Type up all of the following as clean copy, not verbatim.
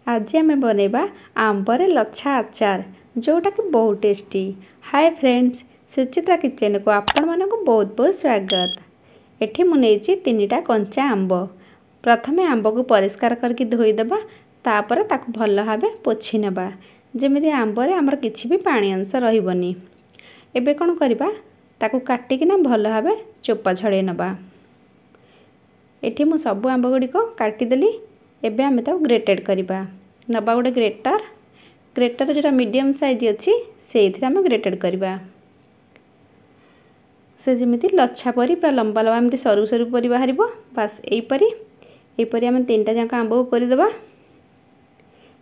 आज आम बनैबा आंबर लच्छा आचार जोटा कि बहुत tasty. Hi friends, Suchitra kitchen को आपण मानक बहुत बहुत स्वागत। एठी मु नेछि 3टा कंचा आंब। प्रथमे आंब को परिष्कार करके धोईदेबा, तापर ताकु भल भाबे पोछि नेबा जेमिति आंबरे हमर किछि भी पानी अंश रहिबनी। एबे कोन करबा, ताकु काटिकिना भल भाबे चोपा छड़े नेबा। एठी मु सब आंब गुडी को काटी देली। एबे आमे ताकु ग्रेटेड करबा। नबा गोटे ग्रेटर जोटा मीडियम साइज अच्छी से ग्रेटेड करबा। से जमीती लच्छा परी पूरा लंबा लंबा एमती सरू सरू परी बाहर। बास यहीपरी आम 3टा जाक आंब को करदेबा।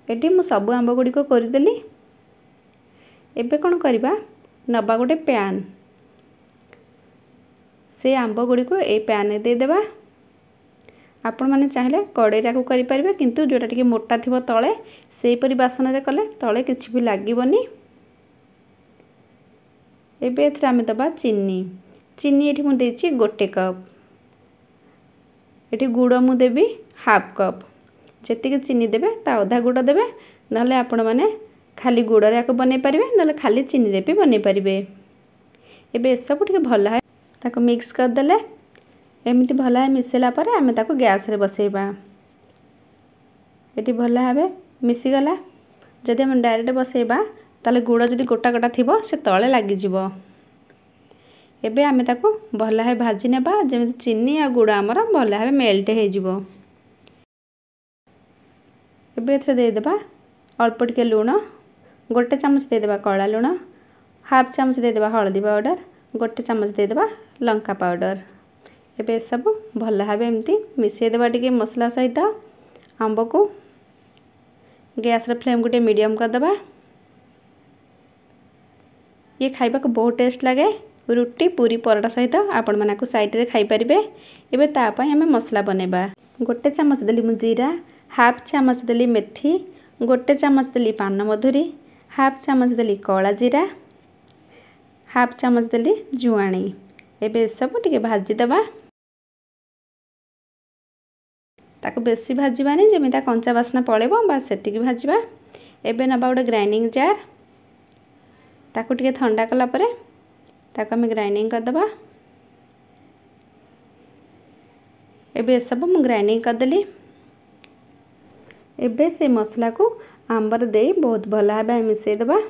ये मु सब आंब गुड़ी को करदेली। एबे कौन करबा, नबा गोटे पैन, से आंब गुड़ी को ए पैन दे देबा। आपण माने चाहिले कड़ेरा को करि परिबे, किंतु जोटा टिके मोटा थिबो तळे सेही परि बासन रे कले तळे किछि भी लागिबनी। एबे एथरा आमे दबा चीनी एठी मु देछि 1 कप। एठी गुड़ मु देबी हाफ कप। जेतिके चीनी देबे ता आधा गुड़ देबे, नले आपण माने खाली गुड़ रे को बनै परिबे, नले खाली चीनी रे भी बनै परिबे। एबे सब टिके भल है ताको मिक्स कर देले। एमती भल है मिसेला पर आमे ताको गैस रे बसेबा। एटी भल भाबे मिसीगला। जदि हम डायरेक्ट बसेबा ताले गुड़ जदि गोटा गोटा थिबो से तळे लागि जिवो। एबे आमे ताको भल है भाजी नेबा जेमि चीनी आ गुड़ हमर भल भाबे मेल्ट हे जिवो। एबे एथरे दे देबा अल्प टिके लूण, 1 चम्मच दे देबा कला लूण, हाफ चम्मच दे देबा हळदी पाउडर, 1 चम्मच दे देबा लंका पाउडर। एबे सब भल भाबे एमती मिसई देबा टिके मसला सहित आंब को। गैस रे फ्लेम गोटे मीडियम कर देबा। ये खाइबा को बहुत टेस्ट लगे। रुटी पूरी परोटा सहित आपण माना को साइड रे खाई परिबे। एबे ता पई हमें मसला बनेबा। 1 चम्मच देली मु जीरा, हाफ चम्मच देली मेथी, 1 चम्मच देली पान मधुरी, हाफ चम्मच देली कला जीरा, हाफ चम्मच देली जुआणी। एबे सब टिके भाजी देबा। ताको बेसी भाजबानी जेमिता कंचा बासना पळेबो, बस सेतिकी भाजबा। एबे नबा गोटे ग्राइंडिंग जार, ताको टिके ठंडा कला परे ताको हम ग्राइंडिंग कर दबा। एबे सब मु ग्राइंडिंग कर देली। एबे से मसला को आंबर दे बहुत भल भाबे मिसई देबा।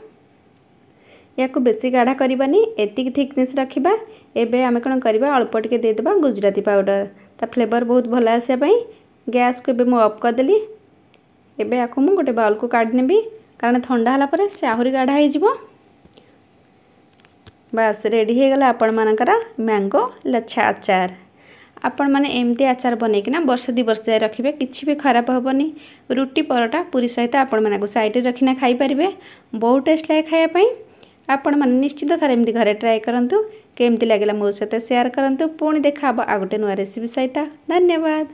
या को बेसी गाढ़ा करबानी, एतिक थिकनेस रखिबा। एबे आमे कोन करबा, अल्प टिके दे देबा गुजराती पाउडर, ता फ्लेवर बहुत भल आसे पई। गैस को एबे मु ऑफ कर देली। एबे आको मु गोटे बाउल को काढ नेबी, कारण ठंडा हला परे से आहुरी गाढ़ा हे जिवो। बस रेडी हे गला आपण मानकर मैंगो लच्छा आचार। आपण माने एमती आचार बनै कि ना वर्ष 2 वर्ष जाय रखिबे, किछि भी खराब होबनी। रुटी परोटा पूरी सहित आपण माने को साइड रे रखिना खाई परिबे। बहुत टेस्ट लागे खाया पई। आपण माने निश्चित थारे एमती घरे ट्राई करंतु। केमती लागला मो सहित शेयर करंतु। पुणी देखा आ गोटे नुआ रेसिपी सहित। धन्यवाद।